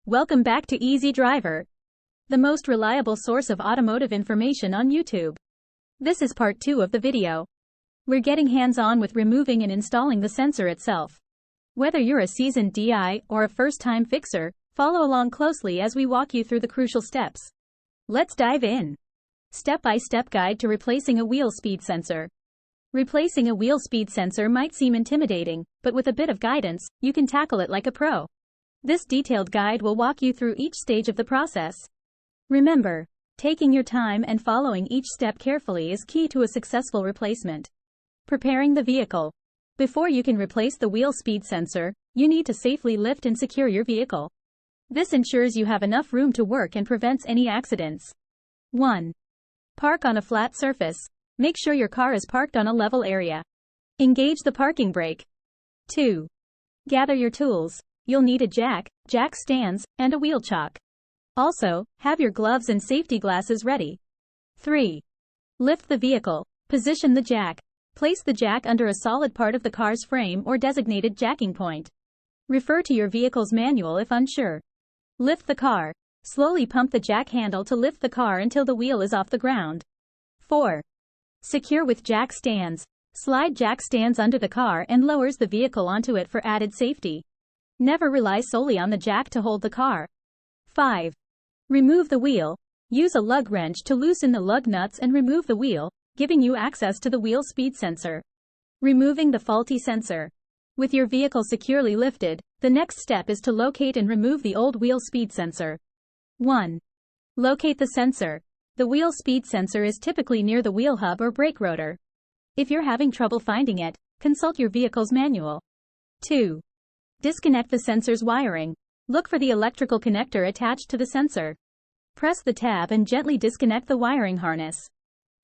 Welcome back to Easy Driver, the most reliable source of automotive information on YouTube. This is part 2 of the video. We're getting hands-on with removing and installing the sensor itself. Whether you're a seasoned DI or a first-time fixer, follow along closely as we walk you through the crucial steps. Let's dive in. Step-by-step guide to replacing a wheel speed sensor. Replacing a wheel speed sensor might seem intimidating, but with a bit of guidance, you can tackle it like a pro. This detailed guide will walk you through each stage of the process. Remember, taking your time and following each step carefully is key to a successful replacement. Preparing the vehicle. Before you can replace the wheel speed sensor, you need to safely lift and secure your vehicle. This ensures you have enough room to work and prevents any accidents. 1. Park on a flat surface. Make sure your car is parked on a level area. Engage the parking brake. 2. Gather your tools. You'll need a jack stands, and a wheel chock. Also, have your gloves and safety glasses ready. 3. Lift the vehicle. Position the jack. Place the jack under a solid part of the car's frame or designated jacking point. Refer to your vehicle's manual if unsure. Lift the car. Slowly pump the jack handle to lift the car until the wheel is off the ground. 4. Secure with jack stands. Slide jack stands under the car and lowers the vehicle onto it for added safety. Never rely solely on the jack to hold the car. 5. Remove the wheel. Use a lug wrench to loosen the lug nuts and remove the wheel, giving you access to the wheel speed sensor. Removing the faulty sensor. With your vehicle securely lifted, the next step is to locate and remove the old wheel speed sensor. 1. Locate the sensor. The wheel speed sensor is typically near the wheel hub or brake rotor. If you're having trouble finding it, consult your vehicle's manual. 2. Disconnect the sensor's wiring. Look for the electrical connector attached to the sensor. Press the tab and gently disconnect the wiring harness.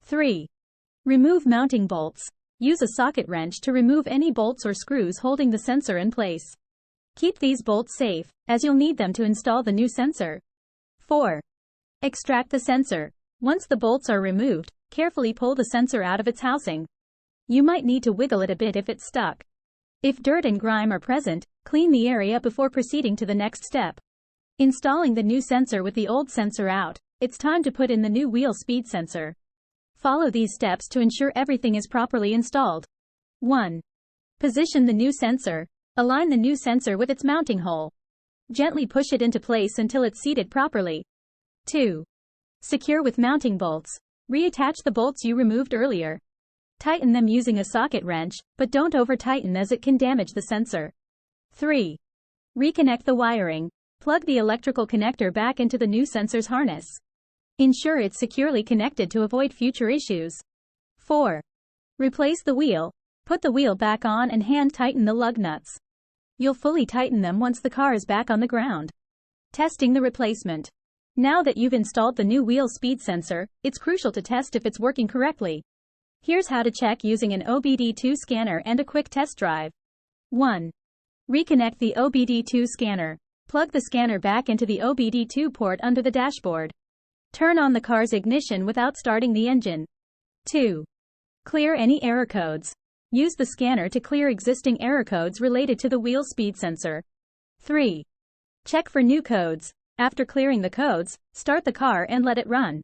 3. Remove mounting bolts. Use a socket wrench to remove any bolts or screws holding the sensor in place. Keep these bolts safe, as you'll need them to install the new sensor. 4. Extract the sensor. Once the bolts are removed, carefully pull the sensor out of its housing. You might need to wiggle it a bit if it's stuck. If dirt and grime are present, clean the area before proceeding to the next step. Installing the new sensor with the old sensor out, it's time to put in the new wheel speed sensor. Follow these steps to ensure everything is properly installed. 1. Position the new sensor. Align the new sensor with its mounting hole. Gently push it into place until it's seated properly. 2. Secure with mounting bolts. Reattach the bolts you removed earlier. Tighten them using a socket wrench, but don't over-tighten as it can damage the sensor. 3. Reconnect the wiring. Plug the electrical connector back into the new sensor's harness. Ensure it's securely connected to avoid future issues. 4. Replace the wheel. Put the wheel back on and hand tighten the lug nuts. You'll fully tighten them once the car is back on the ground. Testing the replacement. Now that you've installed the new wheel speed sensor, it's crucial to test if it's working correctly. Here's how to check using an OBD2 scanner and a quick test drive. 1. Reconnect the OBD2 scanner. Plug the scanner back into the OBD2 port under the dashboard. Turn on the car's ignition without starting the engine. 2. Clear any error codes. Use the scanner to clear existing error codes related to the wheel speed sensor. 3. Check for new codes. After clearing the codes, start the car and let it run.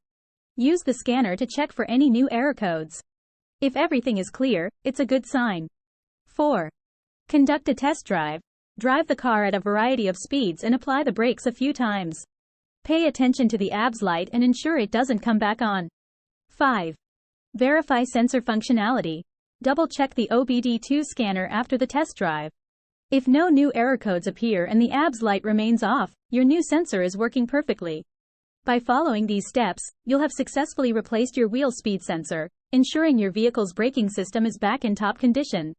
Use the scanner to check for any new error codes. If everything is clear, it's a good sign. 4. Conduct a test drive. Drive the car at a variety of speeds and apply the brakes a few times. Pay attention to the ABS light and ensure it doesn't come back on. 5. Verify sensor functionality. Double-check the OBD2 scanner after the test drive. If no new error codes appear and the ABS light remains off, your new sensor is working perfectly. By following these steps, you'll have successfully replaced your wheel speed sensor, ensuring your vehicle's braking system is back in top condition.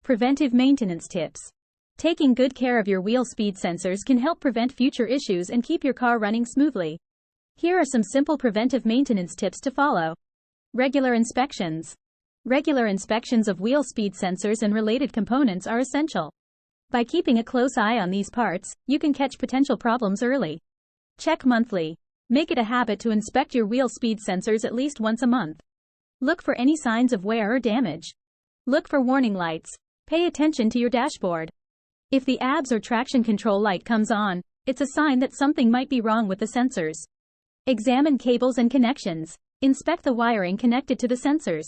Preventive maintenance tips. Taking good care of your wheel speed sensors can help prevent future issues and keep your car running smoothly. Here are some simple preventive maintenance tips to follow. Regular inspections. Regular inspections of wheel speed sensors and related components are essential. By keeping a close eye on these parts, you can catch potential problems early. Check monthly. Make it a habit to inspect your wheel speed sensors at least once a month. Look for any signs of wear or damage. Look for warning lights. Pay attention to your dashboard. If the ABS or traction control light comes on, It's a sign that something might be wrong with the sensors. Examine cables and connections. Inspect the wiring connected to the sensors.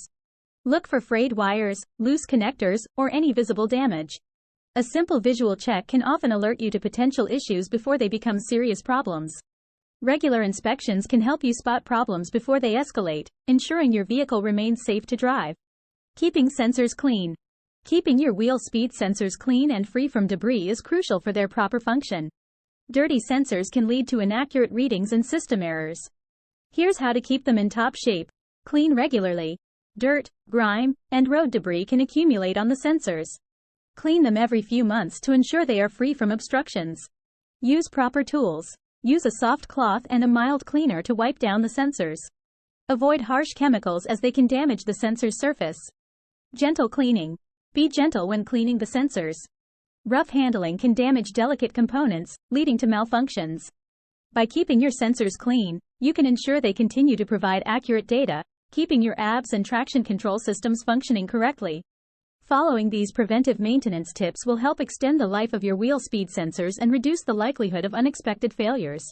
Look for frayed wires, loose connectors, or any visible damage. A simple visual check can often alert you to potential issues before they become serious problems. Regular inspections can help you spot problems before they escalate, ensuring your vehicle remains safe to drive. Keeping sensors clean. Keeping your wheel speed sensors clean and free from debris is crucial for their proper function. Dirty sensors can lead to inaccurate readings and system errors. Here's how to keep them in top shape. Clean regularly. Dirt, grime, and road debris can accumulate on the sensors. Clean them every few months to ensure they are free from obstructions. Use proper tools. Use a soft cloth and a mild cleaner to wipe down the sensors. Avoid harsh chemicals as they can damage the sensor's surface. Gentle cleaning. Be gentle when cleaning the sensors. Rough handling can damage delicate components, leading to malfunctions. By keeping your sensors clean, you can ensure they continue to provide accurate data, keeping your ABS and traction control systems functioning correctly. Following these preventive maintenance tips will help extend the life of your wheel speed sensors and reduce the likelihood of unexpected failures.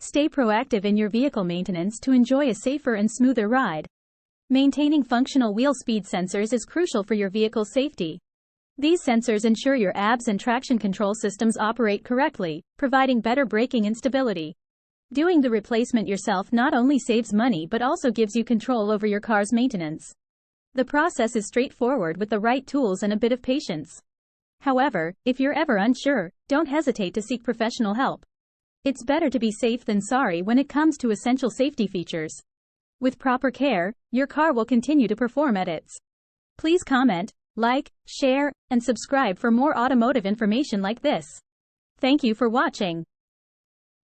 Stay proactive in your vehicle maintenance to enjoy a safer and smoother ride. Maintaining functional wheel speed sensors is crucial for your vehicle's safety. These sensors ensure your ABS and traction control systems operate correctly, providing better braking and stability. Doing the replacement yourself not only saves money but also gives you control over your car's maintenance. The process is straightforward with the right tools and a bit of patience. However, if you're ever unsure, don't hesitate to seek professional help. It's better to be safe than sorry when it comes to essential safety features. With proper care, your car will continue to perform at its. Please comment, like, share, and subscribe for more automotive information like this. Thank you for watching.